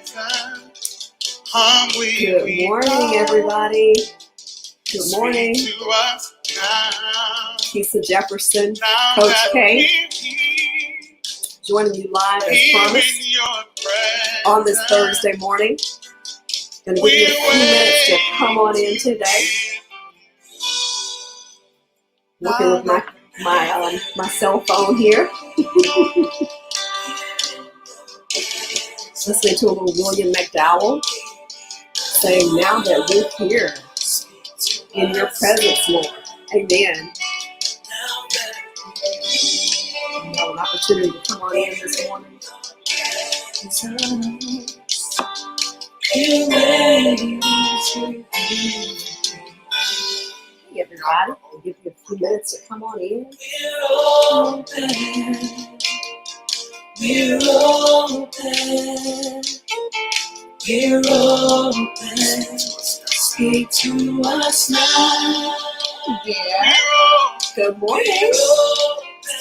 Good morning, everybody. Good morning. Keisa Jefferson, Coach K, joining you live as promised on this Thursday morning. Going to give you a few minutes to come on in today. Working with my cell phone here. Listening to a little William McDowell saying, "Now that we're here in your presence, Lord." Amen. You have an opportunity to come on in this morning. Hey, everybody. I'll give you a few minutes to come on in. We're open. We're open. Speak to us now. Yeah. Good morning.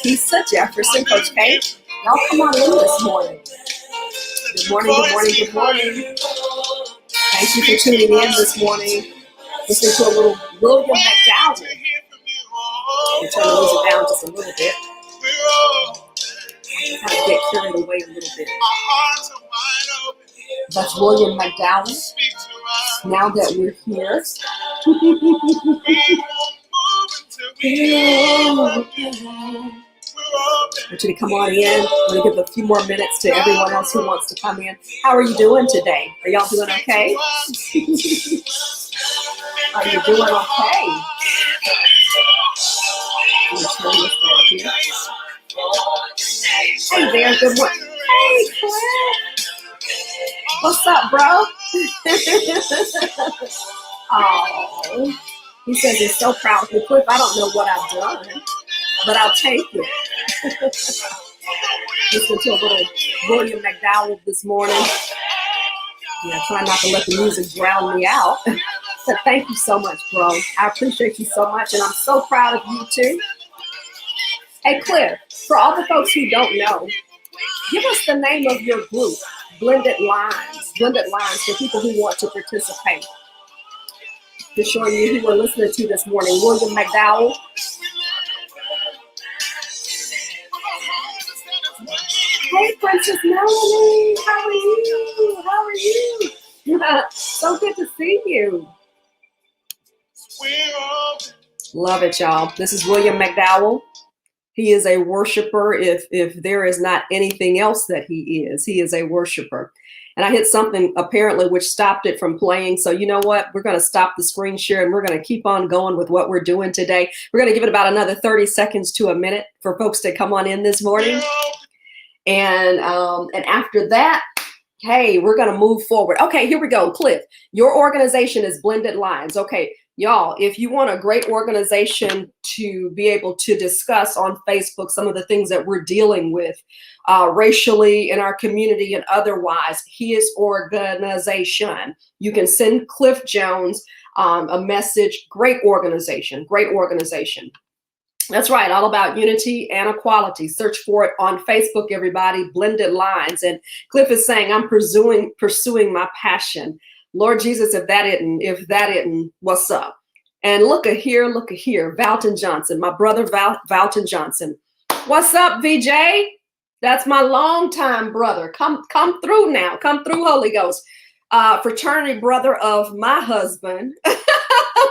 Keisa Jefferson, Coach K. Y'all come on in this morning. Good morning, good morning, good morning. Thank you for tuning in this morning. Listen to a little William McDowell. We're trying to lose it down just a little bit. Kind of get carried away a little bit. That's William McDowell. Now that we're here. I want you to come on in. I'm going to give a few more minutes to everyone else who wants to come in. How are you doing today? Are y'all doing okay? Are you doing okay? Let me turn this down here. Hey there, good morning. Hey, Cliff. What's up, bro? Oh, he says he's so proud of me. Cliff, I don't know what I've done, but I'll take it. Listen to a little William McDowell this morning. Yeah, try not to let the music drown me out. But thank you so much, bro. I appreciate you so much, and I'm so proud of you too. Hey, Cliff, for all the folks who don't know, give us the name of your group, Blended Lines. Blended Lines for people who want to participate. Just showing you who we're listening to this morning, William McDowell. Hey, Princess Melanie, how are you? How are you? So good to see you. Love it, y'all. This is William McDowell. He is a worshiper. If there is not anything else that he is a worshiper. And I hit something apparently which stopped it from playing. So you know what? We're going to stop the screen share and we're going to keep on going with what we're doing today. We're going to give it about another 30 seconds to a minute for folks to come on in this morning. And after that, hey, we're going to move forward. Okay, here we go. Cliff, your organization is Blended Lines. Okay, y'all, if you want a great organization to be able to discuss on Facebook some of the things that we're dealing with racially in our community and otherwise, his organization. You can send Cliff Jones a message. Great organization, great organization. That's right, all about unity and equality. Search for it on Facebook, everybody, Blended Lines. And Cliff is saying, I'm pursuing my passion. Lord Jesus, if that isn't, what's up? And look at here, Valton Johnson, my brother Valton Johnson. What's up, VJ? That's my longtime brother. Come through now. Come through, Holy Ghost. Fraternity brother of my husband,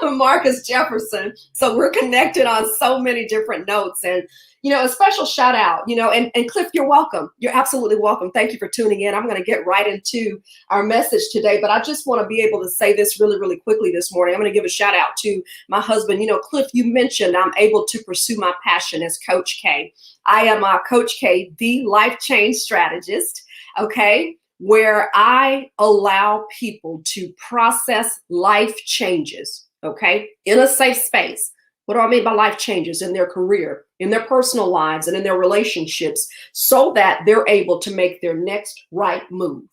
Marcus Jefferson. So we're connected on so many different notes. And, you know, a special shout out, you know, and Cliff, you're welcome. You're absolutely welcome. Thank you for tuning in. I'm going to get right into our message today, but I just want to be able to say this really, really quickly this morning. I'm going to give a shout out to my husband. You know, Cliff, you mentioned I'm able to pursue my passion as Coach K. I am Coach K, the life change strategist. Okay. Where I allow people to process life changes, okay, in a safe space. What do I mean by life changes? In their career, in their personal lives, and in their relationships, so that they're able to make their next right move.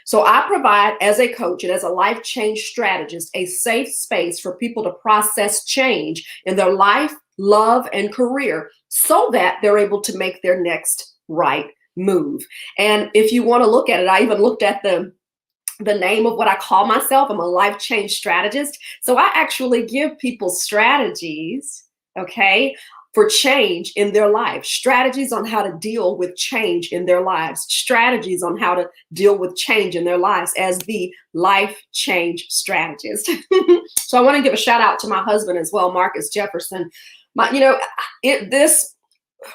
So I provide, as a coach and as a life change strategist, a safe space for people to process change in their life, love, and career, so that they're able to make their next right move. And if you want to look at it, I even looked at the the name of what I call myself. I'm a life change strategist. So I actually give people strategies, okay, for change in their life, strategies on how to deal with change in their lives, strategies on how to deal with change in their lives as the life change strategist. So I want to give a shout out to my husband as well, Marcus Jefferson. This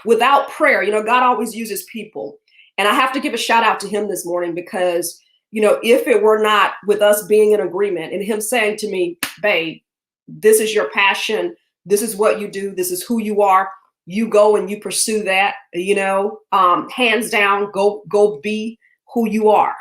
without prayer, God always uses people. And I have to give a shout out to him this morning because if it were not with us being in agreement and him saying to me, babe, this is your passion. This is what you do. This is who you are. You go and you pursue that, hands down, go be who you are.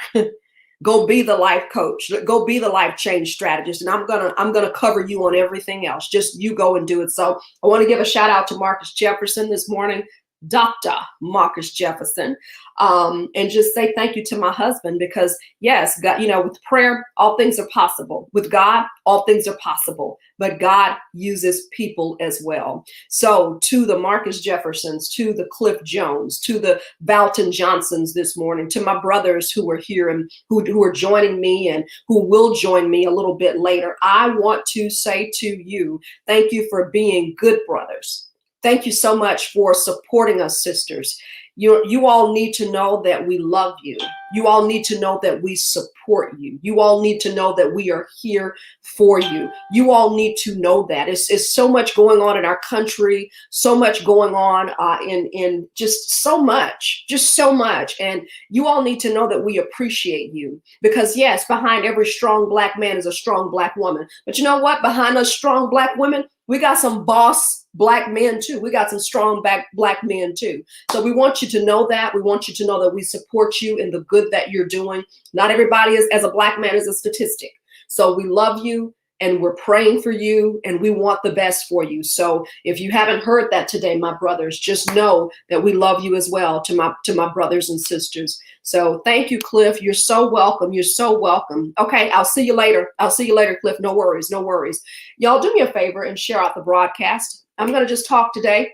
Go be the life coach. Go be the life change strategist. And I'm gonna cover you on everything else. Just you go and do it. So I want to give a shout out to Marcus Jefferson this morning. Dr. Marcus Jefferson, and just say thank you to my husband because yes, God, with prayer, all things are possible. With God, all things are possible, but God uses people as well. So to the Marcus Jeffersons, to the Cliff Jones, to the Valton Johnsons this morning, to my brothers who are here and who are joining me and who will join me a little bit later, I want to say to you, thank you for being good brothers. Thank you so much for supporting us, sisters. You all need to know that we love you. You all need to know that we support you. You all need to know that we are here for you. You all need to know that. It's so much going on in our country, so much going on in just so much. And you all need to know that we appreciate you because yes, behind every strong Black man is a strong Black woman. But you know what? Behind us strong Black women, we got some boss Black men too. We got some strong Black men too. So we want you to know that. We want you to know that we support you in the good that you're doing. Not everybody as a Black man is a statistic. So we love you and we're praying for you and we want the best for you. So if you haven't heard that today, my brothers, just know that we love you as well to my brothers and sisters. So thank you, Cliff. You're so welcome. You're so welcome. Okay, I'll see you later. Cliff. No worries. Y'all do me a favor and share out the broadcast. I'm going to just talk today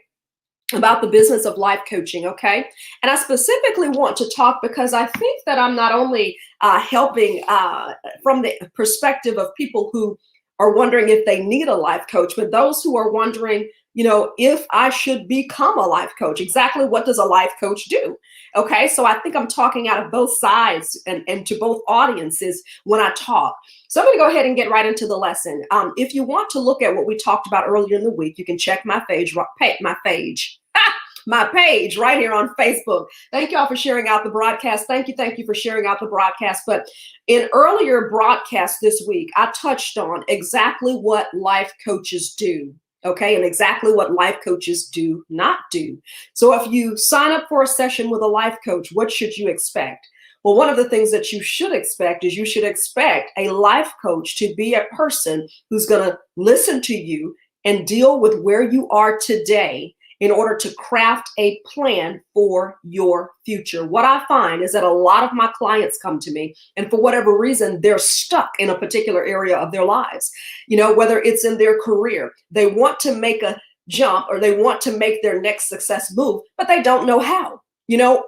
about the business of life coaching, okay? And I specifically want to talk because I think that I'm not only helping from the perspective of people who are wondering if they need a life coach, but those who are wondering, if I should become a life coach, exactly what does a life coach do? Okay, so I think I'm talking out of both sides and to both audiences when I talk. So I'm going to go ahead and get right into the lesson. If you want to look at what we talked about earlier in the week, you can check my page right here on Facebook. Thank you all for sharing out the broadcast. Thank you for sharing out the broadcast. But in earlier broadcasts this week, I touched on exactly what life coaches do. Okay, and exactly what life coaches do not do. So if you sign up for a session with a life coach, what should you expect? Well, one of the things that you should expect is you should expect a life coach to be a person who's going to listen to you and deal with where you are today in order to craft a plan for your future. What I find is that a lot of my clients come to me and for whatever reason, they're stuck in a particular area of their lives. Whether it's in their career, they want to make a jump or they want to make their next success move, but they don't know how,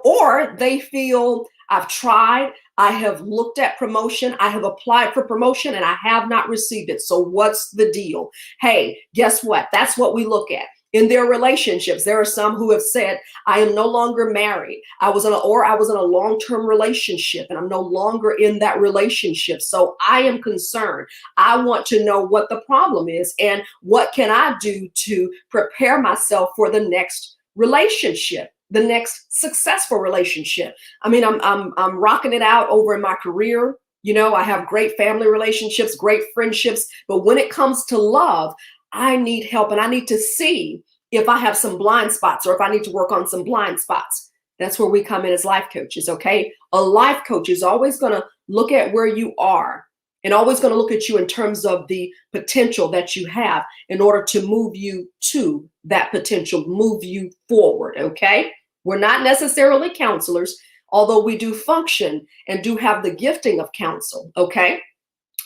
or they feel I've tried, I have looked at promotion, I have applied for promotion and I have not received it. So what's the deal? Hey, guess what? That's what we look at. In their relationships, there are some who have said, I am no longer married. I was in a long-term relationship and I'm no longer in that relationship. So I am concerned. I want to know what the problem is and what can I do to prepare myself for the next relationship, the next successful relationship. I mean, I'm rocking it out over in my career. I have great family relationships, great friendships, but when it comes to love, I need help and I need to see if I have some blind spots or if I need to work on some blind spots. That's where we come in as life coaches, okay? A life coach is always going to look at where you are and always going to look at you in terms of the potential that you have in order to move you to that potential, move you forward, okay? We're not necessarily counselors, although we do function and do have the gifting of counsel, okay?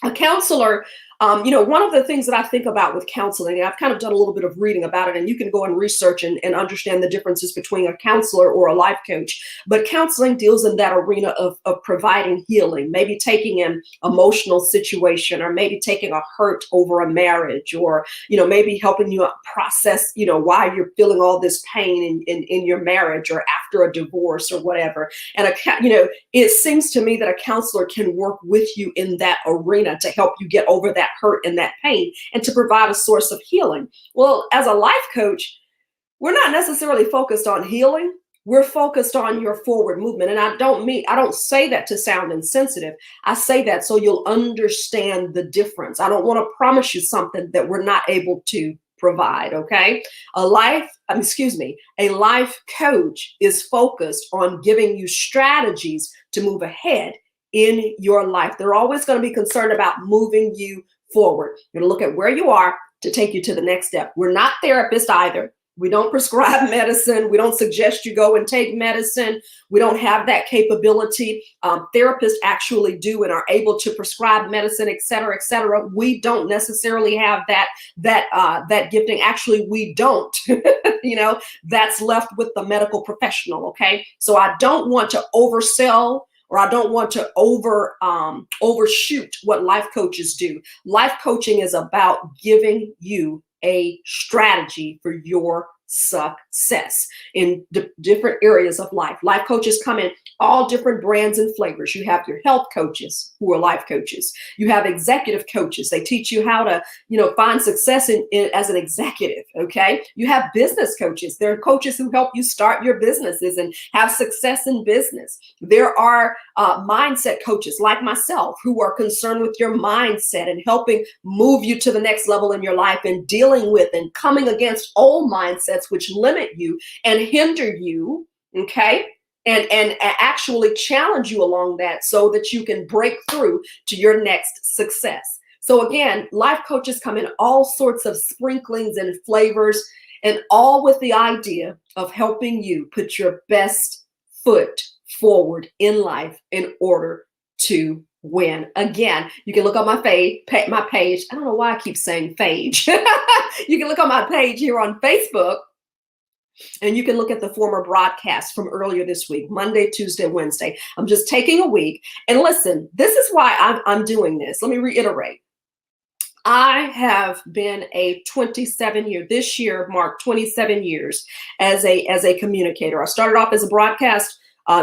A counselor One of the things that I think about with counseling, and I've kind of done a little bit of reading about it, and you can go and research and understand the differences between a counselor or a life coach. But counseling deals in that arena of providing healing, maybe taking an emotional situation, or maybe taking a hurt over a marriage, or, maybe helping you process, why you're feeling all this pain in your marriage or after a divorce or whatever. And, it seems to me that a counselor can work with you in that arena to help you get over that hurt and that pain and to provide a source of healing. Well, as a life coach, we're not necessarily focused on healing. We're focused on your forward movement. And I don't say that to sound insensitive. I say that so you'll understand the difference. I don't want to promise you something that we're not able to provide. Okay. A life coach is focused on giving you strategies to move ahead in your life. They're always going to be concerned about moving you forward. You're going to look at where you are to take you to the next step. We're not therapists either. We don't prescribe medicine. We don't suggest you go and take medicine. We don't have that capability. Therapists actually do and are able to prescribe medicine, et cetera, et cetera. We don't necessarily have that gifting. Actually, we don't. That's left with the medical professional. Okay, so I don't want to oversell, or I don't want to overshoot what life coaches do. Life coaching is about giving you a strategy for your success in different areas of life. Life coaches come in all different brands and flavors. You have your health coaches who are life coaches. You have executive coaches. They teach you how to, find success as an executive. Okay. You have business coaches. There are coaches who help you start your businesses and have success in business. There are mindset coaches like myself who are concerned with your mindset and helping move you to the next level in your life and dealing with and coming against old mindsets which limit you and hinder you, okay, and actually challenge you along that so that you can break through to your next success. So again, life coaches come in all sorts of sprinklings and flavors, and all with the idea of helping you put your best foot forward in life in order to win. Again, you can look on my page. I don't know why I keep saying page. You can look on my page here on Facebook, and you can look at the former broadcast from earlier this week, Monday, Tuesday, Wednesday. I'm just taking a week. And listen, this is why I'm doing this. Let me reiterate. I have been a 27-year, this year marked 27 years as a communicator. I started off as a broadcast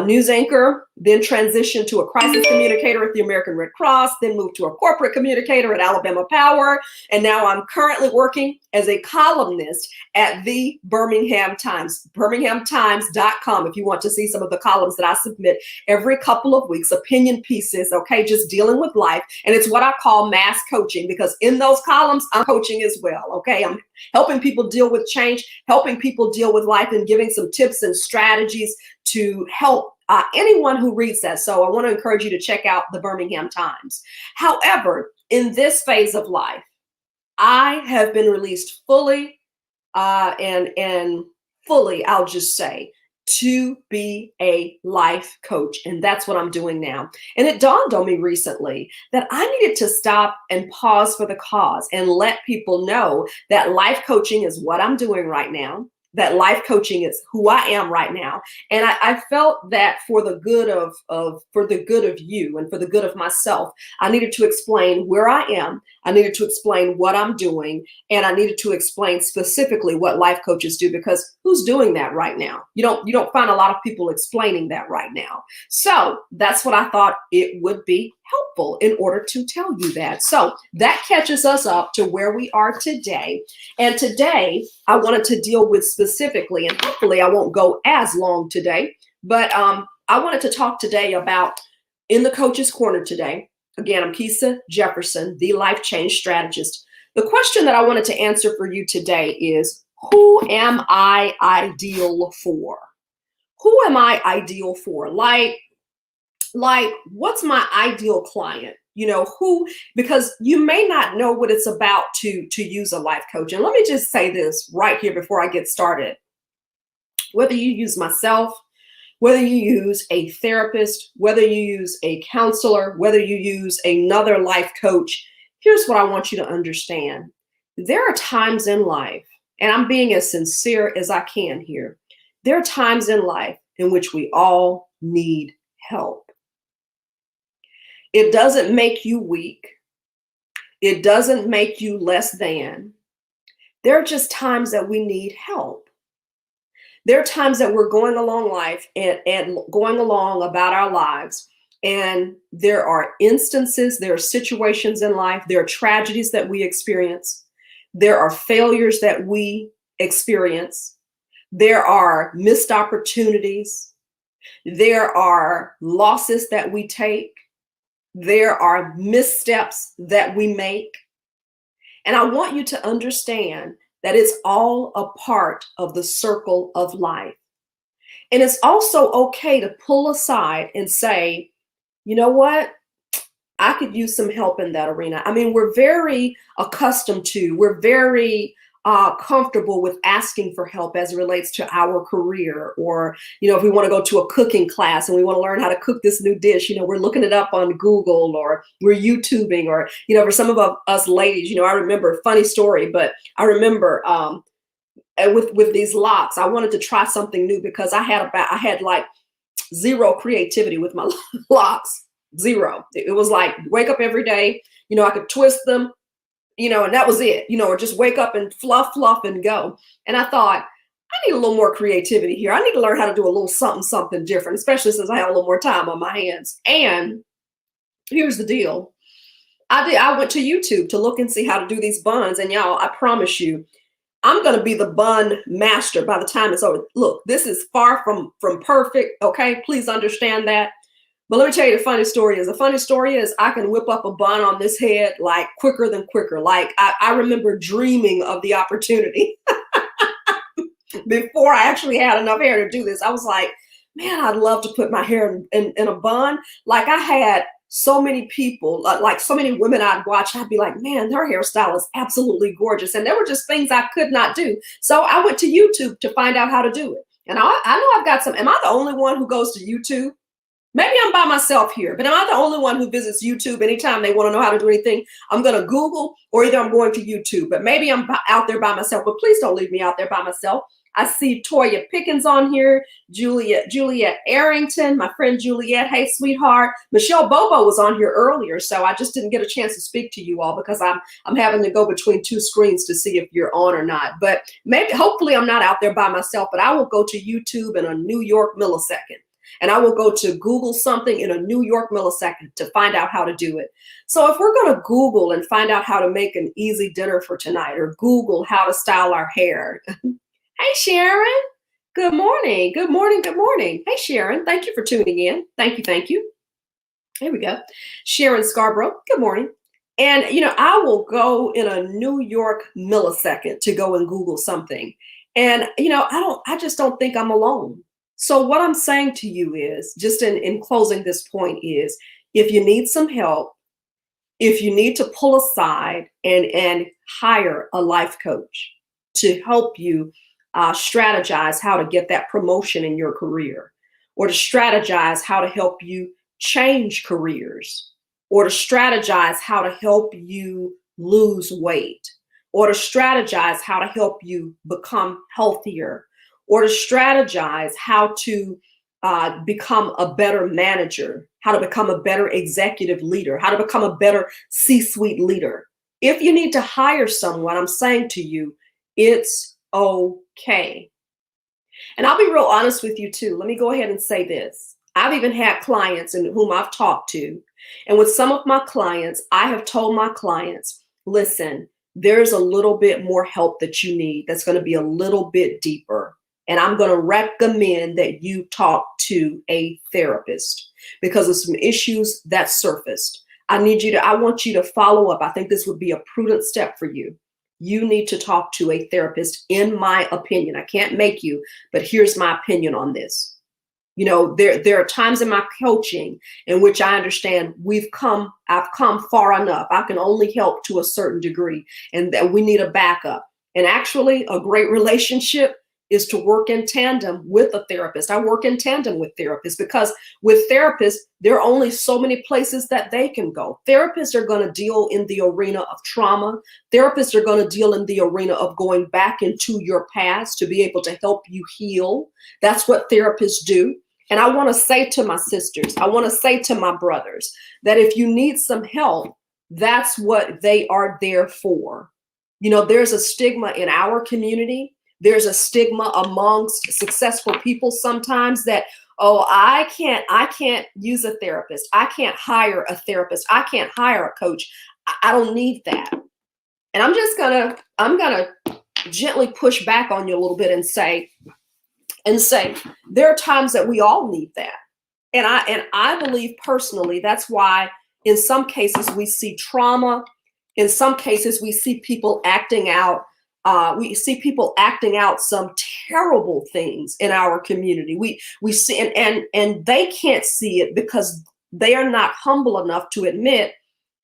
news anchor, then transitioned to a crisis communicator at the American Red Cross, then moved to a corporate communicator at Alabama Power, and now I'm currently working as a columnist at the Birmingham Times, birminghamtimes.com, if you want to see some of the columns that I submit every couple of weeks, opinion pieces, okay, just dealing with life. And it's what I call mass coaching, because in those columns, I'm coaching as well, okay? I'm helping people deal with change, helping people deal with life, and giving some tips and strategies to help anyone who reads that. So I want to encourage you to check out the Birmingham Times. However, in this phase of life, I have been released fully and fully, I'll just say, to be a life coach. And that's what I'm doing now. And it dawned on me recently that I needed to stop and pause for the cause and let people know that life coaching is what I'm doing right now, that life coaching is who I am right now. And I felt that for the good of you and for the good of myself, I needed to explain where I am. I needed to explain what I'm doing, and I needed to explain specifically what life coaches do, because who's doing that right now? You don't find a lot of people explaining that right now. So that's what I thought it would be helpful in order to tell you that. So that catches us up to where we are today. And today I wanted to deal with specifically, and hopefully I won't go as long today, but I wanted to talk today about, in the Coach's Corner today, again, I'm Keisa Jefferson, the life change strategist. The question that I wanted to answer for you today is, who am I ideal for? Who am I ideal for? Like, what's my ideal client? Because you may not know what it's about to use a life coach. And let me just say this right here before I get started. Whether you use myself, whether you use a therapist, whether you use a counselor, whether you use another life coach, Here's what I want you to understand. There are times in life, and I'm being as sincere as I can here. There are times in life in which we all need help. It doesn't make you weak. It doesn't make you less than. There are just times that we need help. There are times that we're going along life and going along about our lives. And there are instances, there are situations in life, there are tragedies that we experience. There are failures that we experience. There are missed opportunities. There are losses that we take. There are missteps that we make. And I want you to understand that it's all a part of the circle of life. And it's also okay to pull aside and say, you know what? I could use some help in that arena. I mean, we're very we're very comfortable with asking for help as it relates to our career, or, if we want to go to a cooking class and we want to learn how to cook this new dish, we're looking it up on Google, or we're YouTubing, or, for some of us ladies, I remember, funny story, but I remember with these locks, I wanted to try something new because I had like zero creativity with my locks. Zero. It was like wake up every day, I could twist them, and that was it, or just wake up and fluff and go. And I thought, I need a little more creativity here. I need to learn how to do a little something different, especially since I have a little more time on my hands. And here's the deal. I went to YouTube to look and see how to do these buns. And y'all, I promise you, I'm going to be the bun master by the time it's over. Look, this is far from perfect. Okay. Please understand that. But let me tell you the funny story is. The funny story is I can whip up a bun on this head like quicker than quicker. Like I remember dreaming of the opportunity before I actually had enough hair to do this. I was like, man, I'd love to put my hair in a bun. Like I had so many people, like so many women I'd watch, I'd be like, man, her hairstyle is absolutely gorgeous. And there were just things I could not do. So I went to YouTube to find out how to do it. And I know I've got some. Am I the only one who goes to YouTube? Maybe I'm by myself here, but am I the only one who visits YouTube anytime they want to know how to do anything? I'm going to Google, or either I'm going to YouTube, but maybe I'm out there by myself. But please don't leave me out there by myself. I see Toya Pickens on here, Juliet Arrington, my friend Juliet. Hey, sweetheart. Michelle Bobo was on here earlier, so I just didn't get a chance to speak to you all because I'm having to go between two screens to see if you're on or not. But hopefully I'm not out there by myself, but I will go to YouTube in a New York millisecond. And I will go to Google something in a New York millisecond to find out how to do it. So if we're going to Google and find out how to make an easy dinner for tonight, or Google how to style our hair. Hey, Sharon. Good morning. Good morning. Good morning. Hey, Sharon. Thank you for tuning in. Thank you. Thank you. Here we go. Sharon Scarborough. Good morning. And, I will go in a New York millisecond to go and Google something. And, I just don't think I'm alone. So what I'm saying to you is, just in closing this point is, if you need some help, if you need to pull aside and hire a life coach to help you strategize how to get that promotion in your career, or to strategize how to help you change careers, or to strategize how to help you lose weight, or to strategize how to help you become healthier, or to strategize how to become a better manager, how to become a better executive leader, how to become a better C-suite leader. If you need to hire someone, I'm saying to you, it's okay. And I'll be real honest with you too. Let me go ahead and say this. I've even had clients in whom I've talked to. And with some of my clients, I have told my clients, listen, there's a little bit more help that you need that's going to be a little bit deeper. And I'm going to recommend that you talk to a therapist because of some issues that surfaced. I want you to follow up. I think this would be a prudent step for you. You need to talk to a therapist, in my opinion. I can't make you, but here's my opinion on this. There are times in my coaching in which I understand I've come far enough. I can only help to a certain degree, and that we need a backup. And actually, a great relationship is to work in tandem with a therapist. I work in tandem with therapists because with therapists, there are only so many places that they can go. Therapists are going to deal in the arena of trauma. Therapists are going to deal in the arena of going back into your past to be able to help you heal. That's what therapists do. And I want to say to my sisters, I want to say to my brothers that if you need some help, that's what they are there for. You know, there's a stigma in our community. There's a stigma amongst successful people sometimes that, oh, I can't use a therapist. I can't hire a therapist. I can't hire a coach. I don't need that. And I'm gonna gently push back on you a little bit and say, there are times that we all need that. And I believe personally, that's why in some cases we see trauma. In some cases we see people acting out. We see people acting out some terrible things in our community. We see, and they can't see it because they are not humble enough to admit,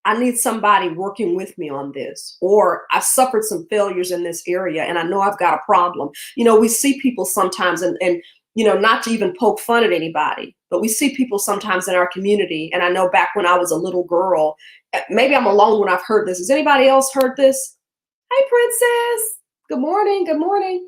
I need somebody working with me on this, or I've suffered some failures in this area and I know I've got a problem. You know, we see people sometimes, and you know, not to even poke fun at anybody, but we see people sometimes in our community. And I know back when I was a little girl, maybe I'm alone when I've heard this. Has anybody else heard this? Hey, Princess. Good morning. Good morning.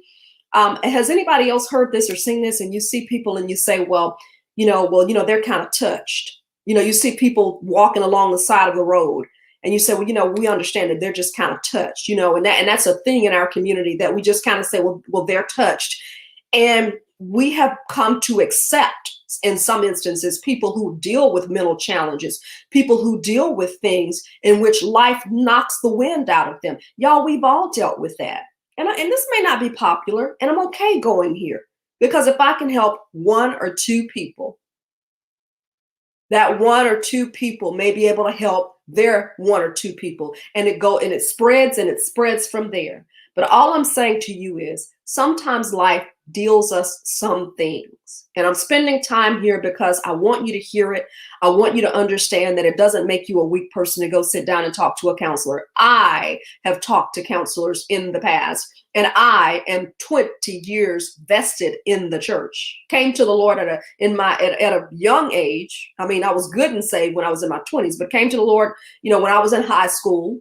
Has anybody else heard this or seen this? And you see people and you say, well, they're kind of touched. You know, you see people walking along the side of the road and you say, well, we understand that they're just kind of touched, and that's a thing in our community that we just kind of say, well, they're touched. And we have come to accept, in some instances, people who deal with mental challenges, people who deal with things in which life knocks the wind out of them. Y'all, we've all dealt with that. And this may not be popular, and I'm okay going here, because if I can help one or two people, that one or two people may be able to help their one or two people, and it spreads from there. But all I'm saying to you is sometimes life deals us some things. And I'm spending time here because I want you to hear it. I want you to understand that it doesn't make you a weak person to go sit down and talk to a counselor. I have talked to counselors in the past, and I am 20 years vested in the church. Came to the Lord at a young age. I mean, I was good and saved when I was in my 20s, but came to the Lord, when I was in high school.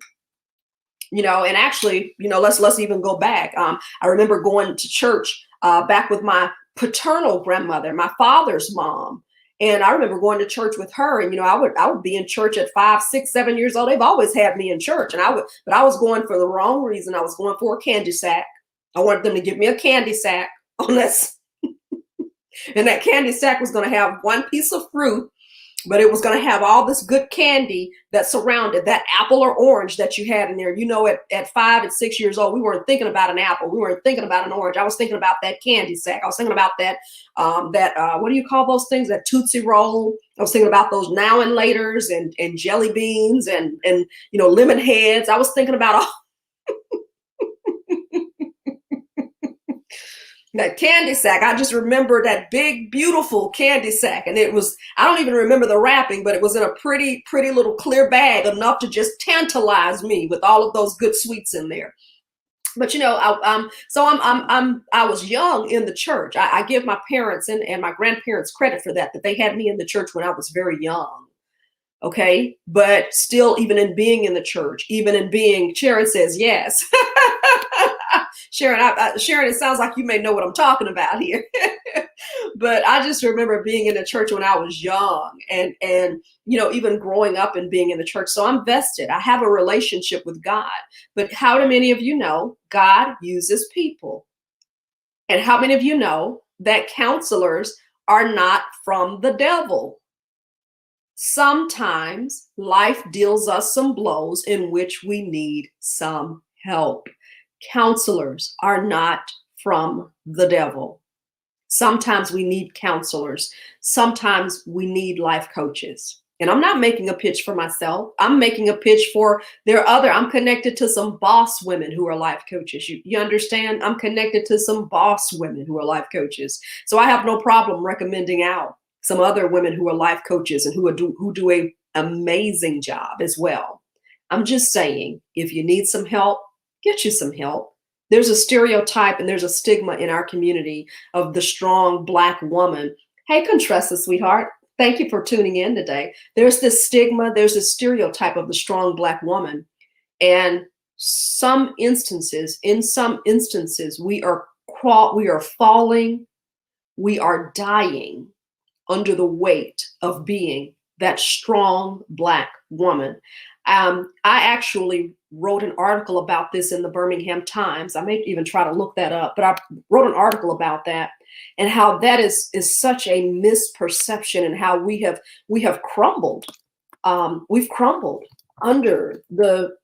And actually, let's even go back. I remember going to church back with my paternal grandmother, my father's mom. And I remember going to church with her, and I would be in church at 5, 6, 7 years old. They've always had me in church, but I was going for the wrong reason. I was going for a candy sack. I wanted them to give me a candy sack on this, and that candy sack was going to have one piece of fruit, but it was going to have all this good candy that surrounded that apple or orange that you had in there. At 5 and 6 years old, we weren't thinking about an apple. We weren't thinking about an orange. I was thinking about that candy sack. I was thinking about that, what do you call those things? That Tootsie Roll. I was thinking about those Now and Laters and jelly beans and lemon heads. I was thinking about all that candy sack. I just remember that big, beautiful candy sack. And I don't even remember the wrapping, but it was in a pretty, pretty little clear bag, enough to just tantalize me with all of those good sweets in there. But, I was young in the church. I give my parents and my grandparents credit for that they had me in the church when I was very young. Okay. But still, even in being in the church, Sharon says yes. Sharon, it sounds like you may know what I'm talking about here. But I just remember being in the church when I was young and even growing up and being in the church. So I'm vested. I have a relationship with God. But how many of you know God uses people? And how many of you know that counselors are not from the devil? Sometimes life deals us some blows in which we need some help. Counselors are not from the devil. Sometimes we need counselors. Sometimes we need life coaches. And I'm not making a pitch for myself. I'm making a pitch for I'm connected to some boss women who are life coaches. You understand? I'm connected to some boss women who are life coaches. So I have no problem recommending out some other women who are life coaches and who do an amazing job as well. I'm just saying, if you need some help, get you some help. There's a stereotype and there's a stigma in our community of the strong Black woman. Hey, Contressa, sweetheart. Thank you for tuning in today. There's this stigma, there's this stereotype of the strong Black woman. And in some instances, we are falling, we are dying under the weight of being that strong Black woman. I actually wrote an article about this in the Birmingham Times. I may even try to look that up, but I wrote an article about that and how that is such a misperception, and how we have crumbled. We've crumbled under the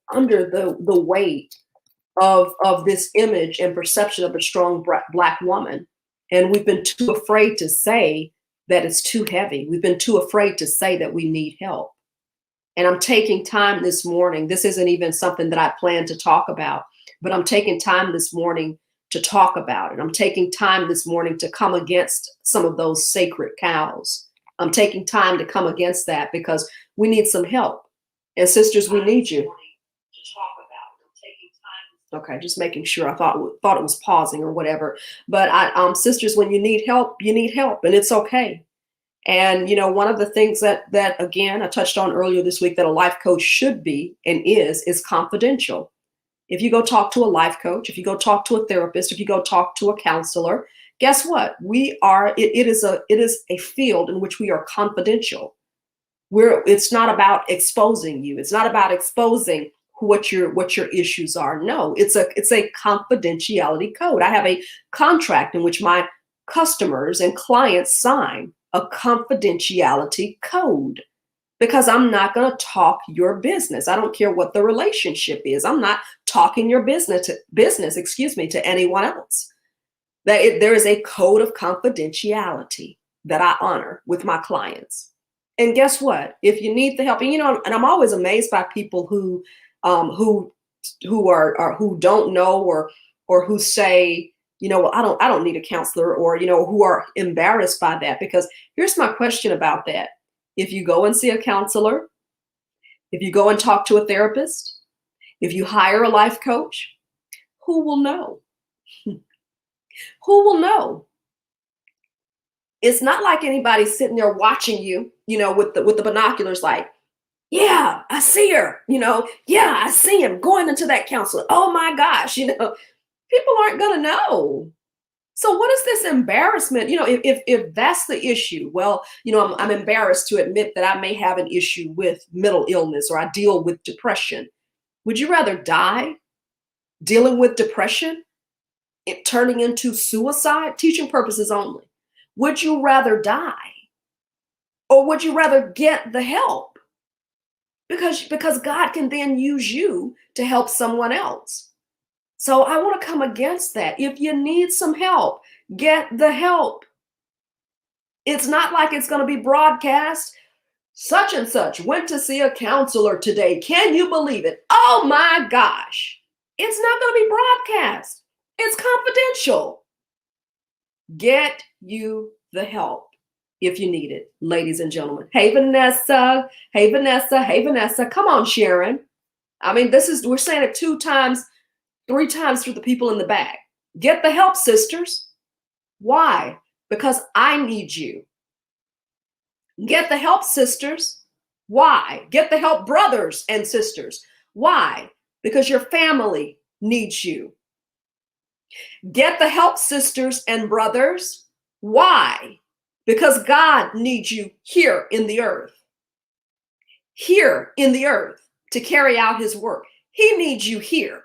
weight of this image and perception of a strong Black woman, and we've been too afraid to say that it's too heavy. We've been too afraid to say that we need help. And I'm taking time this morning. This isn't even something that I plan to talk about, but I'm taking time this morning to talk about it. I'm taking time this morning to come against some of those sacred cows. I'm taking time to come against that because we need some help. And sisters, we need you. Okay, just making sure. I thought it was pausing or whatever. But sisters, when you need help, and it's okay. And one of the things that again I touched on earlier this week that a life coach should be and is confidential. If you go talk to a life coach, if you go talk to a therapist, if you go talk to a counselor, guess what? It is a field in which we are confidential. It's not about exposing you. It's not about exposing what your issues are. No, it's a confidentiality code. I have a contract in which my customers and clients sign a confidentiality code, because I'm not going to talk your business. I don't care what the relationship is. I'm not talking your business to anyone else. There is a code of confidentiality that I honor with my clients. And guess what? If you need the help, and I'm always amazed by people who don't know or who say, well, I don't need a counselor, or who are embarrassed by that. Because here's my question about that. If you go and see a counselor, if you go and talk to a therapist, if you hire a life coach, who will know? Who will know? It's not like anybody's sitting there watching you, with the binoculars, like, yeah, I see her, yeah, I see him going into that counselor. Oh my gosh, people aren't going to know. So what is this embarrassment? If that's the issue, well, I'm embarrassed to admit that I may have an issue with mental illness, or I deal with depression. Would you rather die dealing with depression, it turning into suicide? Teaching purposes only. Would you rather die, or would you rather get the help? Because God can then use you to help someone else. So I want to come against that. If you need some help, get the help. It's not like it's going to be broadcast. Such and such went to see a counselor today. Can you believe it? Oh my gosh. It's not going to be broadcast. It's confidential. Get you the help if you need it, ladies and gentlemen. Hey, Vanessa. Hey, Vanessa. Hey, Vanessa. Come on, Sharon. I mean, we're saying it 2 times, 3 times for the people in the back. Get the help, sisters. Why? Because I need you. Get the help, sisters. Why? Get the help, brothers and sisters. Why? Because your family needs you. Get the help, sisters and brothers. Why? Because God needs you here in the earth. Here in the earth to carry out his work. He needs you here.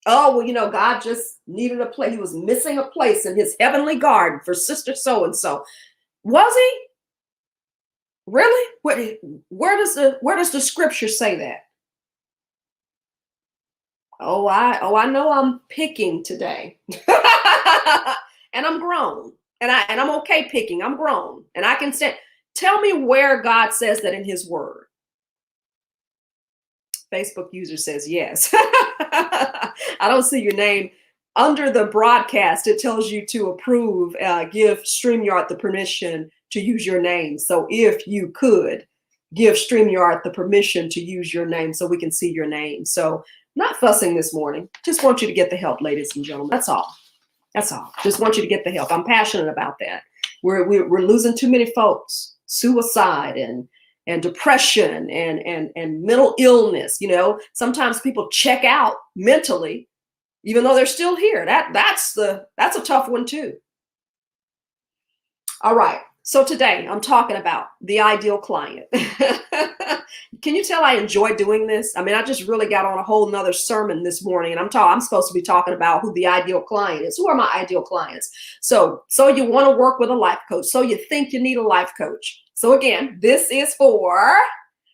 Oh, well, God just needed a place. He was missing a place in his heavenly garden for sister so-and-so. Was he? Really? Where does the scripture say that? Oh, I know I'm picking today. And I'm grown. And I'm okay picking. I'm grown. And I can say, tell me where God says that in his word. Facebook user says yes. I don't see your name. Under the broadcast, it tells you to approve, give StreamYard the permission to use your name. So if you could give StreamYard the permission to use your name so we can see your name. So Not fussing this morning. Just want you to get the help, ladies and gentlemen. That's all. That's all. Just want you to get the help. I'm passionate about that. We're losing too many folks. Suicide and depression and mental illness. You know, sometimes people check out mentally, even though they're still here. That's a tough one too. All right. So today I'm talking about the ideal client. Can you tell I enjoy doing this? I mean, I just really got on a whole nother sermon this morning, and I'm supposed to be talking about who the ideal client is. Who are my ideal clients? So you want to work with a life coach. So you think you need a life coach. So again, this is for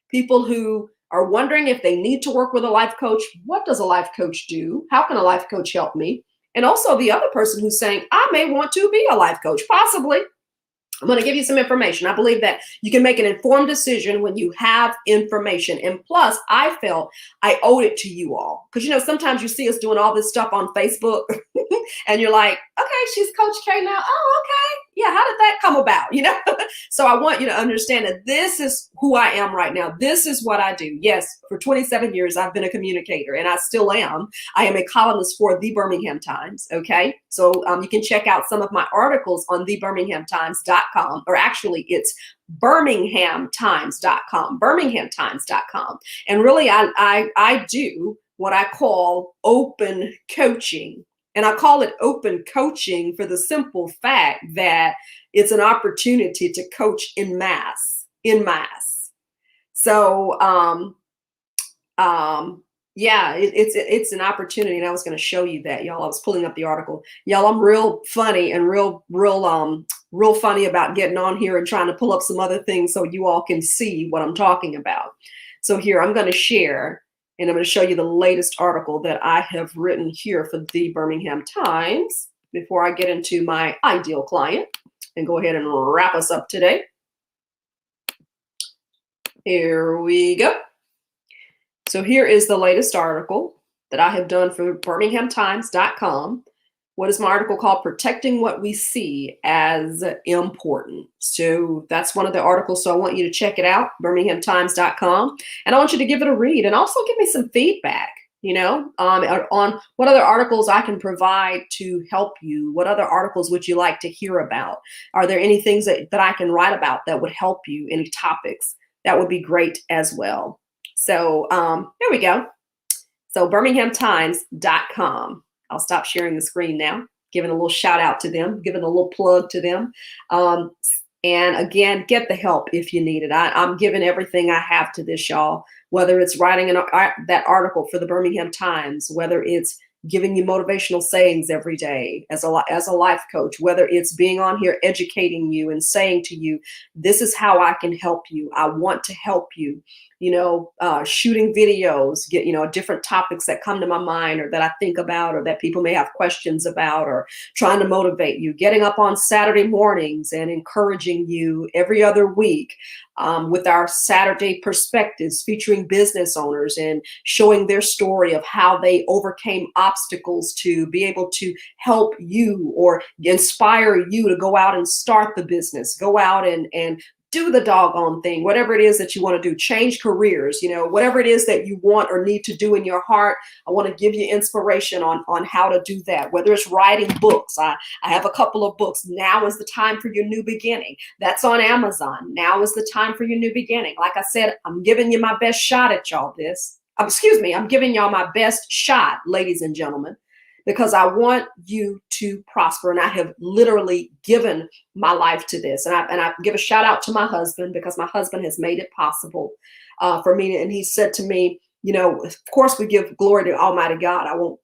people who are wondering if they need to work with a life coach. What does a life coach do? How can a life coach help me? And also the other person who's saying, I may want to be a life coach, possibly. I'm going to give you some information. I believe that you can make an informed decision when you have information. And plus, I felt I owed it to you all. Because, you know, sometimes you see us doing all this stuff on Facebook and you're like, okay, she's Coach K now. Oh, okay. Yeah, how did that come about? You know, so I want you to understand that this is who I am right now. This is what I do. Yes, for 27 years, I've been a communicator and I still am. I am a columnist for the Birmingham Times. Okay, so you can check out some of my articles on thebirminghamtimes.com, or actually it's birminghamtimes.com, birminghamtimes.com. And really, I do what I call open coaching. And I call it open coaching for the simple fact that it's an opportunity to coach in mass. So, yeah, it's an opportunity, and I was going to show you that, y'all. I was pulling up the article, y'all. I'm real funny and real funny about getting on here and trying to pull up some other things so you all can see what I'm talking about. So here, I'm going to share. And I'm going to show you the latest article that I have written here for the Birmingham Times before I get into my ideal client and go ahead and wrap us up today. Here we go. So here is the latest article that I have done for birminghamtimes.com. What is my article called? Protecting What We See as Important. So that's one of the articles. So I want you to check it out, birminghamtimes.com. And I want you to give it a read and also give me some feedback, you know, on what other articles I can provide to help you. What other articles would you like to hear about? Are there any things that I can write about that would help you? Any topics? That would be great as well. So here we go. So birminghamtimes.com. I'll stop sharing the screen now, giving a little shout out to them, giving a little plug to them. And again, get the help if you need it. I'm giving everything I have to this, y'all, whether it's writing that article for the Birmingham Times, whether it's giving you motivational sayings every day as a life coach, whether it's being on here educating you and saying to you, this is how I can help you. I want to help you. You know, shooting videos, get, you know, different topics that come to my mind or that I think about or that people may have questions about, or trying to motivate you, getting up on Saturday mornings and encouraging you every other week with our Saturday perspectives, featuring business owners and showing their story of how they overcame obstacles to be able to help you or inspire you to go out and start the business, go out and do the doggone thing, whatever it is that you want to do, change careers, you know, whatever it is that you want or need to do in your heart. I want to give you inspiration on how to do that, whether it's writing books. I have a couple of books. Now is the time for your new beginning. That's on Amazon. Now is the time for your new beginning. Like I said, I'm giving you my best shot at y'all this. I'm giving y'all my best shot, ladies and gentlemen, because I want you to prosper. And I have literally given my life to this. And I give a shout out to my husband, because my husband has made it possible for me. And he said to me, you know, of course we give glory to Almighty God. I won't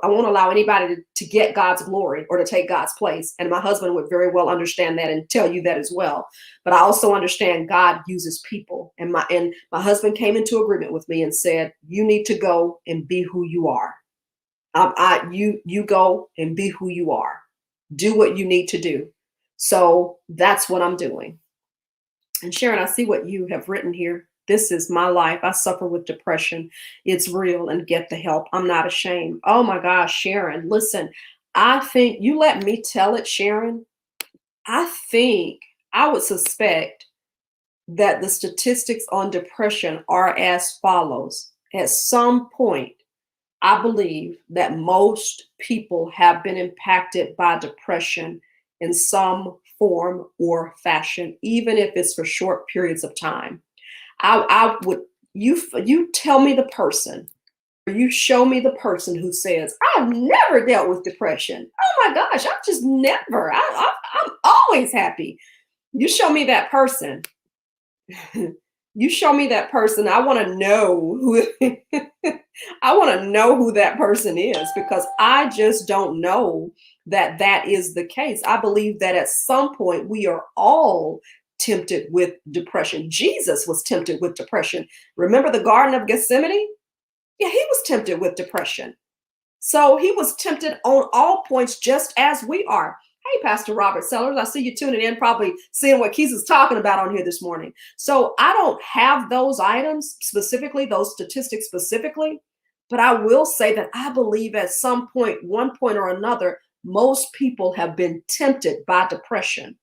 allow anybody to get God's glory or to take God's place. And my husband would very well understand that and tell you that as well. But I also understand God uses people. And my husband came into agreement with me and said, you need to go and be who you are. You go and be who you are. Do what you need to do. So that's what I'm doing. And Sharon, I see what you have written here. This is my life. I suffer with depression. It's real, and get the help. I'm not ashamed. Oh my gosh, Sharon, listen, I think you let me tell it, Sharon. I think I would suspect that the statistics on depression are as follows. At some point, I believe that most people have been impacted by depression in some form or fashion, even if it's for short periods of time. I would you tell me the person, or you show me the person who says, "I've never dealt with depression. Oh my gosh, I've just never. I'm always happy." You show me that person. You show me that person. I want to know who I want to know who that person is, because I just don't know that that is the case. I believe that at some point we are all tempted with depression. Jesus was tempted with depression. Remember the Garden of Gethsemane? Yeah, he was tempted with depression. So he was tempted on all points just as we are. Hey, Pastor Robert Sellers, I see you tuning in, probably seeing what Keisa's talking about on here this morning. So I don't have those items specifically, those statistics specifically, but I will say that I believe at some point, one point or another, most people have been tempted by depression.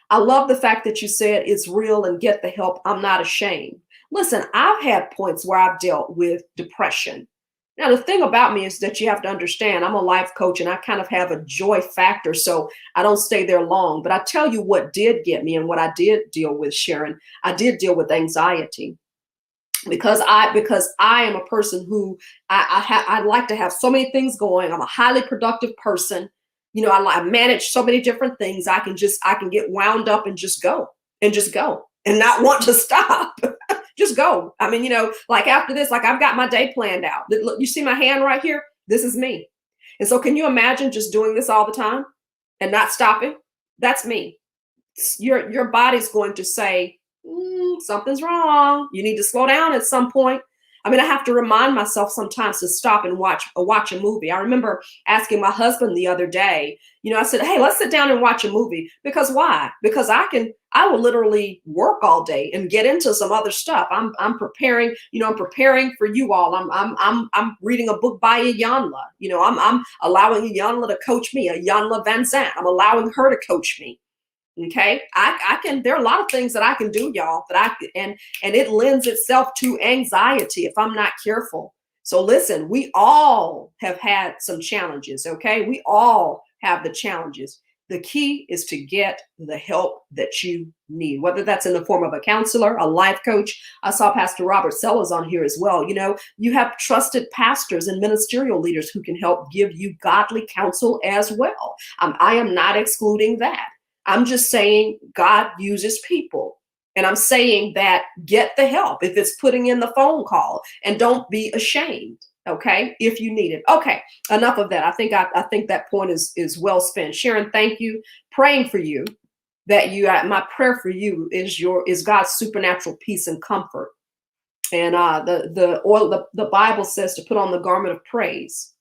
I love the fact that you said it's real and get the help. I'm not ashamed. Listen, I've had points where I've dealt with depression. Now, the thing about me is that you have to understand I'm a life coach and I kind of have a joy factor, so I don't stay there long. But I tell you what did get me and what I did deal with, Sharon. I did deal with anxiety because I am a person who I like to have so many things going. I'm a highly productive person. You know, I manage so many different things. I can get wound up and just go and not want to stop. Just go. I mean, like after this, like I've got my day planned out. Look, you see my hand right here? This is me. And so can you imagine just doing this all the time and not stopping? That's me. Your body's going to say, something's wrong. You need to slow down at some point. I mean, I have to remind myself sometimes to stop and watch a movie. I remember asking my husband the other day, I said, "Hey, let's sit down and watch a movie." Because why? Because I will literally work all day and get into some other stuff. I'm preparing, I'm preparing for you all. I'm reading a book by Iyanla. I'm allowing Iyanla to coach me, Iyanla Van Zant. I'm allowing her to coach me. Okay. I can, there are a lot of things that I can do, y'all, and it lends itself to anxiety if I'm not careful. So listen, we all have had some challenges. Okay. We all have the challenges. The key is to get the help that you need, whether that's in the form of a counselor, a life coach. I saw Pastor Robert Sellers on here as well. You have trusted pastors and ministerial leaders who can help give you godly counsel as well. I am not excluding that. I'm just saying God uses people. And I'm saying that get the help if it's putting in the phone call, and don't be ashamed. Okay. If you need it. Okay. Enough of that. I think that point is well spent. Sharon, thank you. Praying for you that my prayer for you is God's supernatural peace and comfort. And the Bible says to put on the garment of praise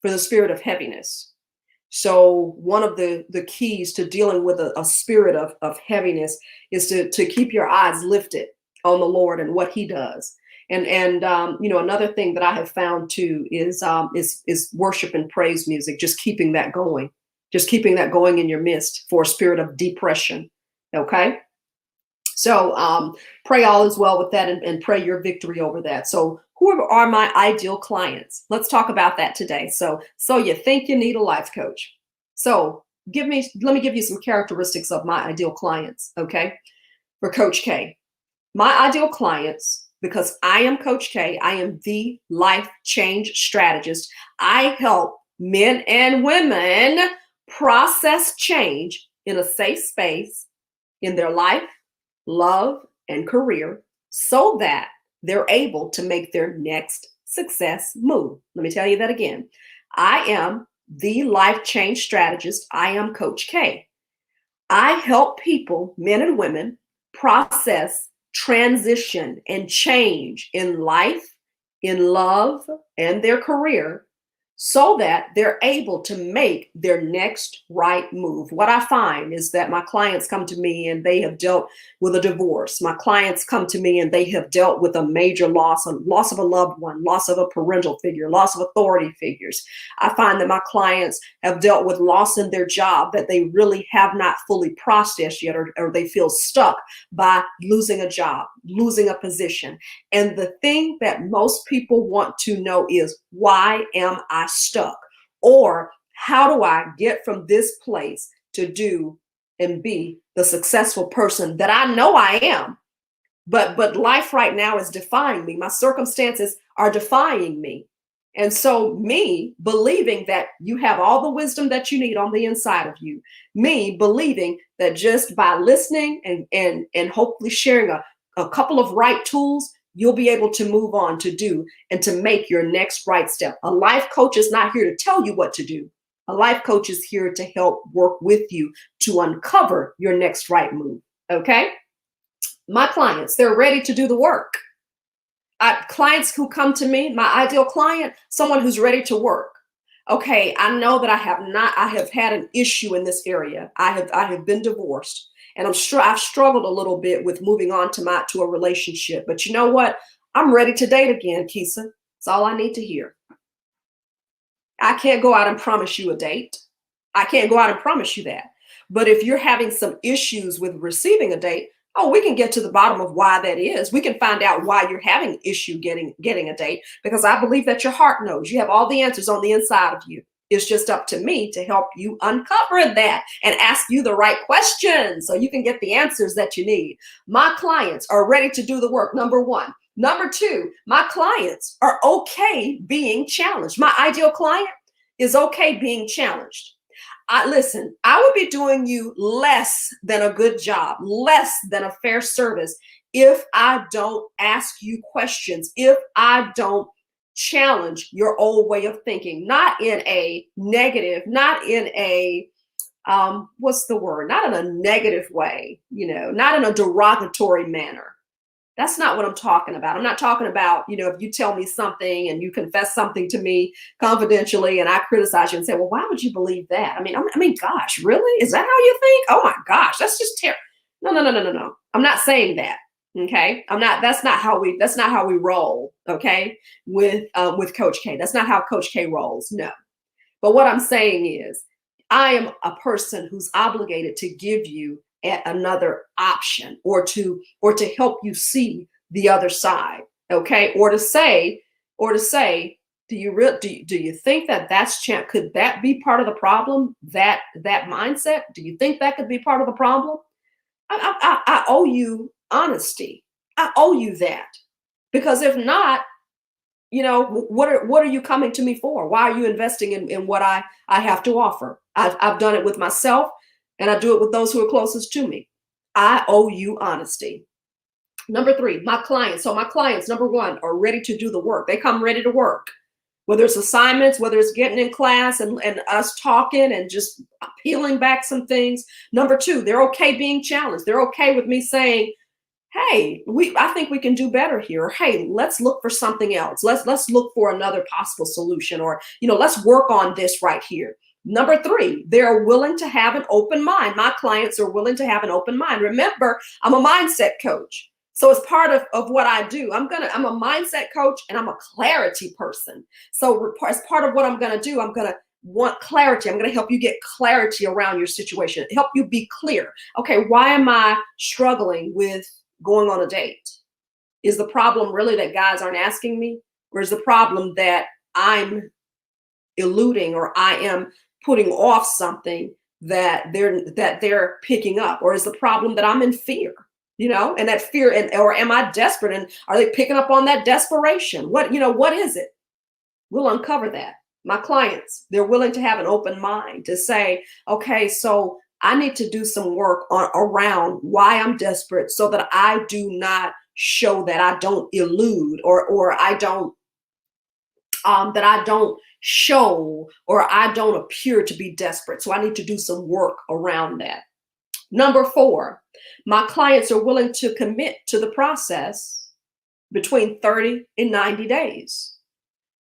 for the spirit of heaviness. So one of the keys to dealing with a spirit of heaviness is to keep your eyes lifted on the Lord and what he does. And another thing that I have found too is worship and praise music, just keeping that going in your midst for a spirit of depression. Okay. So pray all is well with that, and pray your victory over that. So who are my ideal clients? Let's talk about that today. So you think you need a life coach. So let me give you some characteristics of my ideal clients, okay? For Coach K. My ideal clients, because I am Coach K, I am the life change strategist. I help men and women process change in a safe space in their life, love, and career, so that they're able to make their next success move. Let me tell you that again. I am the life change strategist. I am Coach K. I help people, men and women, process transition and change in life, in love, and their career, so that they're able to make their next right move. What I find is that my clients come to me and they have dealt with a divorce. My clients come to me and they have dealt with a major loss, a loss of a loved one, loss of a parental figure, loss of authority figures. I find that my clients have dealt with loss in their job that they really have not fully processed yet, or they feel stuck by losing a job, losing a position. And the thing that most people want to know is, why am I stuck? Or how do I get from this place to do and be the successful person that I know I am? But life right now is defying me. My circumstances are defying me. And so me believing that you have all the wisdom that you need on the inside of you, me believing that just by listening and hopefully sharing a couple of right tools, you'll be able to move on to do and to make your next right step. A life coach is not here to tell you what to do. A life coach is here to help work with you to uncover your next right move. Okay? My clients, they're ready to do the work. Clients who come to me, my ideal client, someone who's ready to work. Okay, I know that I have had an issue in this area. I have been divorced. And I've struggled a little bit with moving on to a relationship. But you know what? I'm ready to date again, Keisa. That's all I need to hear. I can't go out and promise you a date. I can't go out and promise you that. But if you're having some issues with receiving a date, oh, we can get to the bottom of why that is. We can find out why you're having issue getting a date, because I believe that your heart knows. You have all the answers on the inside of you. It's just up to me to help you uncover that and ask you the right questions so you can get the answers that you need. My clients are ready to do the work, number one. Number two, my clients are okay being challenged. My ideal client is okay being challenged. Listen, I would be doing you less than a good job, less than a fair service if I don't ask you questions, if I don't challenge your old way of thinking, not in a negative, not in a what's the word? Not in a negative way, not in a derogatory manner. That's not what I'm talking about. I'm not talking about, if you tell me something and you confess something to me confidentially and I criticize you and say, well, why would you believe that? I mean, gosh, really? Is that how you think? Oh my gosh, that's just terrible. No. I'm not saying that. Okay. That's not how we roll. Okay. With Coach K. That's not how Coach K rolls. No. But what I'm saying is, I am a person who's obligated to give you another option, or to help you see the other side. Okay. Or to say, do you think that could that be part of the problem? That mindset? Do you think that could be part of the problem? I owe you honesty. I owe you that, because if not, what are you coming to me for? Why are you investing in what I have to offer? I've done it with myself, and I do it with those who are closest to me. I owe you honesty. Number three, my clients. So my clients, number one, are ready to do the work. They come ready to work, whether it's assignments, whether it's getting in class and us talking and just peeling back some things. Number two, they're okay being challenged. They're okay with me saying, hey, I think we can do better here. Or, hey, let's look for something else. Let's look for another possible solution, or, let's work on this right here. Number three, they're willing to have an open mind. My clients are willing to have an open mind. Remember, I'm a mindset coach. So as part of what I do, I'm a mindset coach and I'm a clarity person. So as part of what I'm going to do, I'm going to want clarity. I'm going to help you get clarity around your situation, help you be clear. Okay, why am I struggling with going on a date? Is the problem really that guys aren't asking me? Or is the problem that I'm eluding, or I am putting off something that they're picking up? Or is the problem that I'm in fear? And that fear, or am I desperate? And are they picking up on that desperation? What is it? We'll uncover that. My clients, they're willing to have an open mind to say, okay, so I need to do some work around why I'm desperate, so that I do not show that I don't elude, or I don't, that I don't show, or I don't appear to be desperate. So I need to do some work around that. Number four, my clients are willing to commit to the process between 30 and 90 days.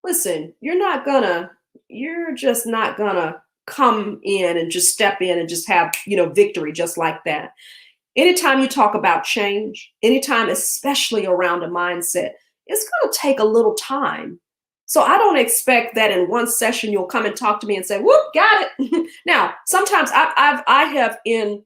Listen, you're not gonna you're just not gonna come in and just step in and just have, victory just like that. Anytime you talk about change, anytime, especially around a mindset, it's going to take a little time. So I don't expect that in one session you'll come and talk to me and say, "Whoop, got it." Now, sometimes I have in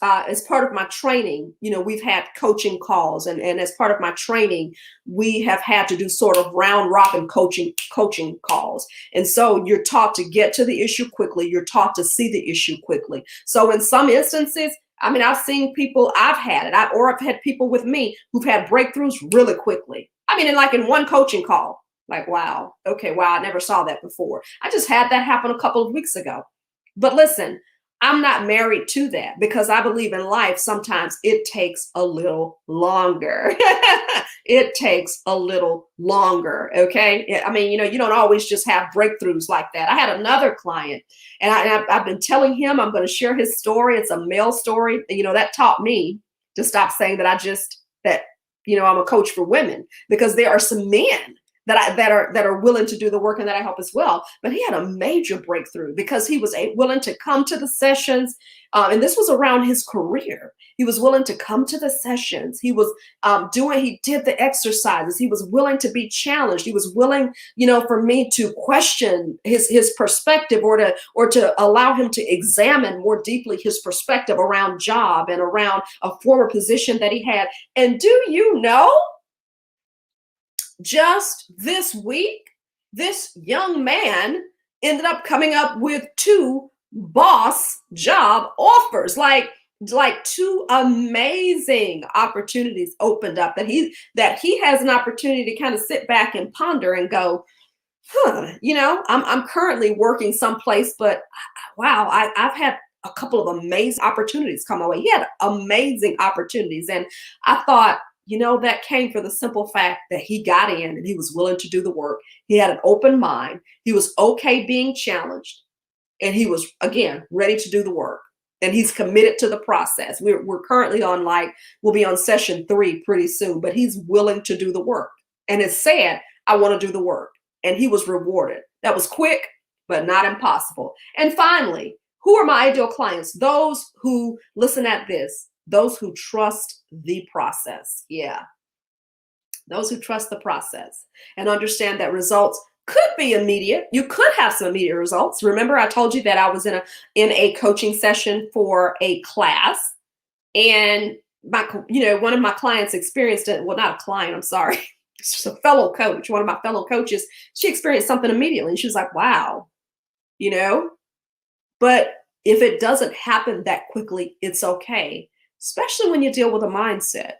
as part of my training, we've had coaching calls, and as part of my training, we have had to do sort of round robin coaching calls. And so you're taught to get to the issue quickly. You're taught to see the issue quickly. So in some instances, I mean, I've seen people, I've had it, or I've had people with me who've had breakthroughs really quickly. I mean, in one coaching call, like, wow, okay, wow, I never saw that before. I just had that happen a couple of weeks ago. But listen, I'm not married to that, because I believe in life, sometimes it takes a little longer. It takes a little longer. Okay. I mean, you don't always just have breakthroughs like that. I had another client, and I've been telling him I'm going to share his story. It's a male story. That taught me to stop saying that I'm a coach for women, because there are some men that are willing to do the work and that I help as well. But he had a major breakthrough because he was willing to come to the sessions, and this was around his career. He was willing to come to the sessions. He was he did the exercises. He was willing to be challenged. He was willing, for me to question his perspective, or to allow him to examine more deeply his perspective around job and around a former position that he had. And do you know? Just this week, this young man ended up coming up with 2 boss job offers, like 2 amazing opportunities opened up, that he has an opportunity to kind of sit back and ponder and go, I'm currently working someplace, but wow, I've had a couple of amazing opportunities come my way. He had amazing opportunities, and I thought, that came for the simple fact that he got in and he was willing to do the work. He had an open mind. He was okay being challenged. And he was, again, ready to do the work. And he's committed to the process. We're currently we'll be on session 3 pretty soon, but he's willing to do the work and has said, I want to do the work. And he was rewarded. That was quick, but not impossible. And finally, who are my ideal clients? Those who, listen at this, those who trust the process. Yeah. Those who trust the process and understand that results could be immediate. You could have some immediate results. Remember, I told you that I was in a coaching session for a class, and one of my clients experienced it. Well, not a client, I'm sorry. It's just a fellow coach. One of my fellow coaches, she experienced something immediately. And she was like, wow, but if it doesn't happen that quickly, it's okay. Especially when you deal with a mindset,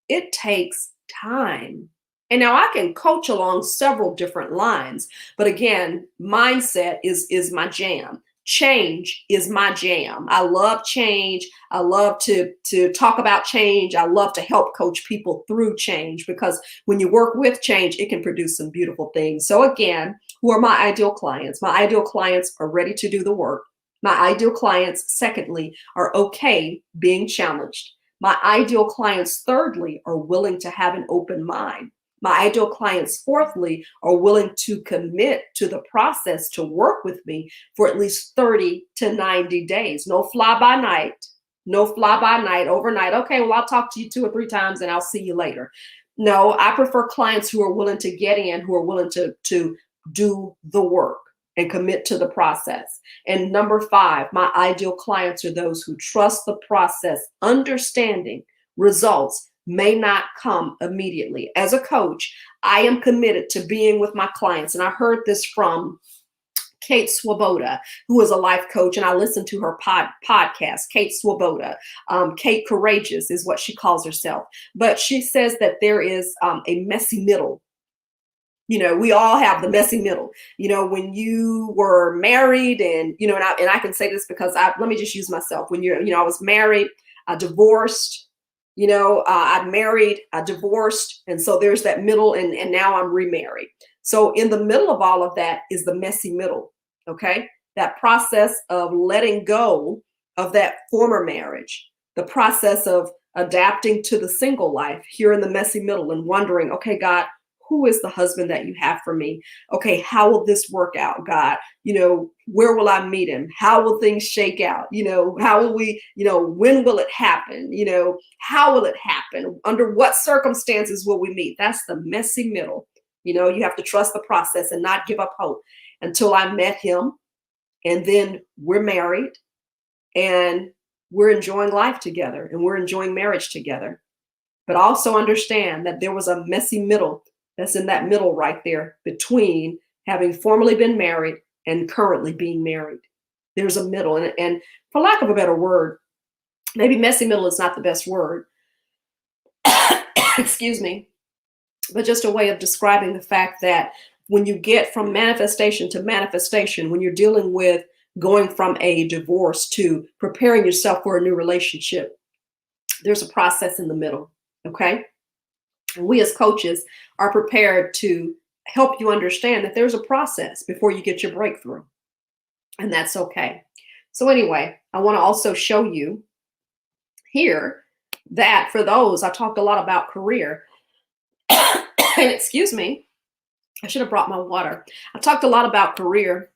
it takes time. And now I can coach along several different lines, but again, mindset is my jam. Change is my jam. I love change. I love to talk about change. I love to help coach people through change, because when you work with change, it can produce some beautiful things. So again, who are my ideal clients? My ideal clients are ready to do the work. My ideal clients, secondly, are okay being challenged. My ideal clients, thirdly, are willing to have an open mind. My ideal clients, fourthly, are willing to commit to the process to work with me for at least 30 to 90 days. No fly by night, overnight. Okay, well, I'll talk to you 2 or 3 times and I'll see you later. No, I prefer clients who are willing to get in, who are willing to do the work and commit to the process. And number 5, my ideal clients are those who trust the process, understanding results may not come immediately. As a coach, I am committed to being with my clients. And I heard this from Kate Swoboda, who is a life coach, and I listened to her podcast, Kate Swoboda. Kate Courageous is what she calls herself. But she says that there is a messy middle. We all have the messy middle. When you were married, and and I can say this because let me just use myself. When I was married, I divorced. I married, I divorced, and so there's that middle, and now I'm remarried. So in the middle of all of that is the messy middle. Okay, that process of letting go of that former marriage, the process of adapting to the single life here in the messy middle, and wondering, okay, God, who is the husband that you have for me? Okay, how will this work out, God? Where will I meet him? How will things shake out? How will we, when will it happen? How will it happen? Under what circumstances will we meet? That's the messy middle. You have to trust the process and not give up hope until I met him. And then we're married and we're enjoying life together and we're enjoying marriage together. But also understand that there was a messy middle that's in that middle right there between having formerly been married and currently being married. There's a middle. And for lack of a better word, maybe messy middle is not the best word. Excuse me. But just a way of describing the fact that when you get from manifestation to manifestation, when you're dealing with going from a divorce to preparing yourself for a new relationship, there's a process in the middle. Okay. And we as coaches are prepared to help you understand that there's a process before you get your breakthrough. And that's okay. So anyway, I want to also show you here that for those, I talked a lot about career. And excuse me, I should have brought my water. I talked a lot about career,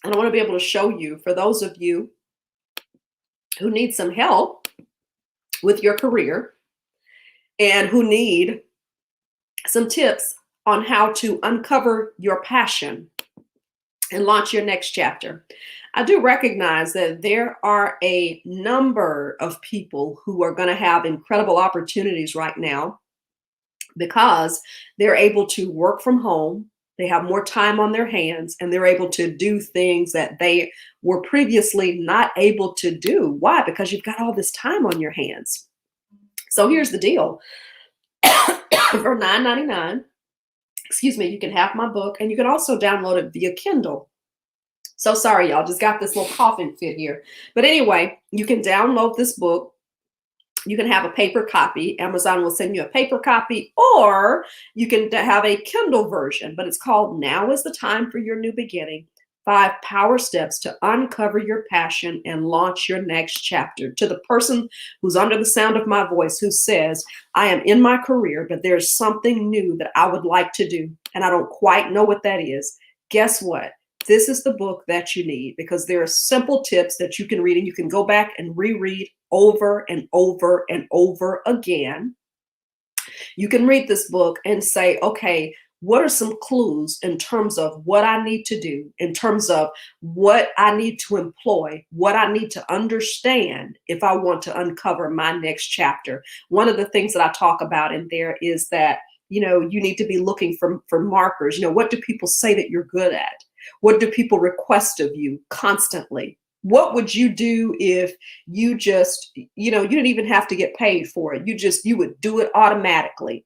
and I want to be able to show you, for those of you who need some help with your career and who need some tips on how to uncover your passion and launch your next chapter. I do recognize that there are a number of people who are going to have incredible opportunities right now because they're able to work from home. They have more time on their hands and they're able to do things that they were previously not able to do. Why? Because you've got all this time on your hands. So here's the deal. For $9.99, excuse me, you can have my book and you can also download it via Kindle. So sorry, y'all, just got this little coughing fit here. But anyway, you can download this book. You can have a paper copy. Amazon will send you a paper copy, or you can have a Kindle version, but it's called Now is the Time for Your New Beginning. 5 Power Steps to Uncover Your Passion and Launch Your Next Chapter. To the person who's under the sound of my voice who says, I am in my career, but there's something new that I would like to do, and I don't quite know what that is. Guess what? This is the book that you need, because there are simple tips that you can read and you can go back and reread over and over and over again. You can read this book and say, okay, what are some clues in terms of what I need to do, in terms of what I need to employ, what I need to understand if I want to uncover my next chapter? One of the things that I talk about in there is that, you need to be looking for markers. What do people say that you're good at? What do people request of you constantly? What would you do if you just, you didn't even have to get paid for it? You would do it automatically.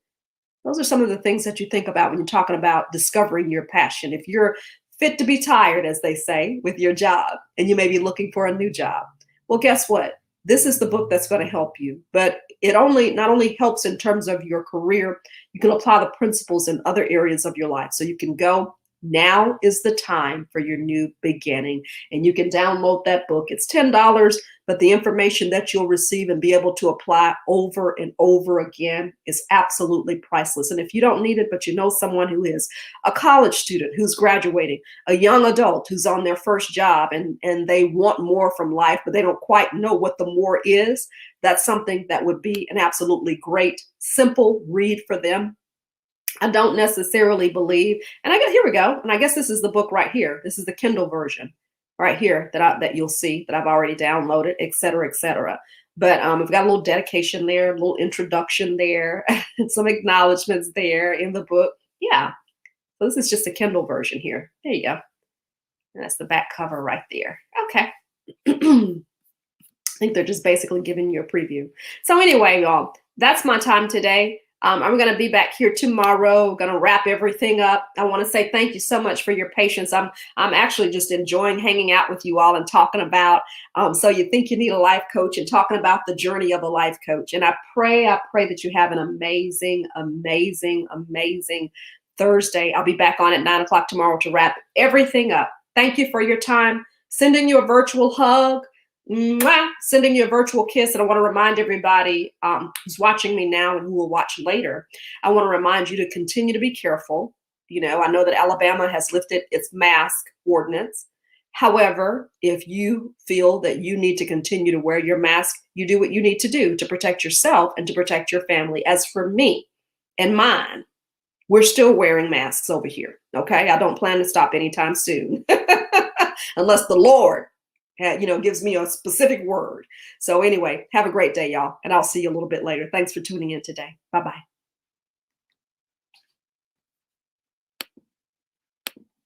Those are some of the things that you think about when you're talking about discovering your passion. If you're fit to be tired, as they say, with your job, and you may be looking for a new job, well, guess what? This is the book that's going to help you. But it not only helps in terms of your career, you can apply the principles in other areas of your life. So you can go, now is the time for your new beginning. And you can download that book. It's $10, but the information that you'll receive and be able to apply over and over again is absolutely priceless. And if you don't need it, but you know someone who is, a college student who's graduating, a young adult who's on their first job and they want more from life, but they don't quite know what the more is, that's something that would be an absolutely great, simple read for them. I don't necessarily believe, and here we go. And I guess this is the book right here. This is the Kindle version right here that you'll see that I've already downloaded, et cetera, et cetera. But we've got a little dedication there, a little introduction there, and some acknowledgments there in the book. Yeah. So this is just a Kindle version here. There you go. And that's the back cover right there. Okay. I think they're just basically giving you a preview. So anyway, y'all, that's my time today. I'm going to be back here tomorrow. Going to wrap everything up. I want to say thank you so much for your patience. I'm actually just enjoying hanging out with you all and talking about So You Think You Need a Life Coach, and talking about the journey of a life coach. And I pray that you have an amazing, amazing, amazing Thursday. I'll be back on at 9 o'clock tomorrow to wrap everything up. Thank you for your time. Sending you a virtual hug. Mwah! Sending you a virtual kiss. And I want to remind everybody who's watching me now and who will watch later, I want to remind you to continue to be careful. I know that Alabama has lifted its mask ordinance. However, if you feel that you need to continue to wear your mask, you do what you need to do to protect yourself and to protect your family. As for me and mine, we're still wearing masks over here. Okay. I don't plan to stop anytime soon unless the Lord, gives me a specific word. So anyway, have a great day, y'all. And I'll see you a little bit later. Thanks for tuning in today. Bye-bye.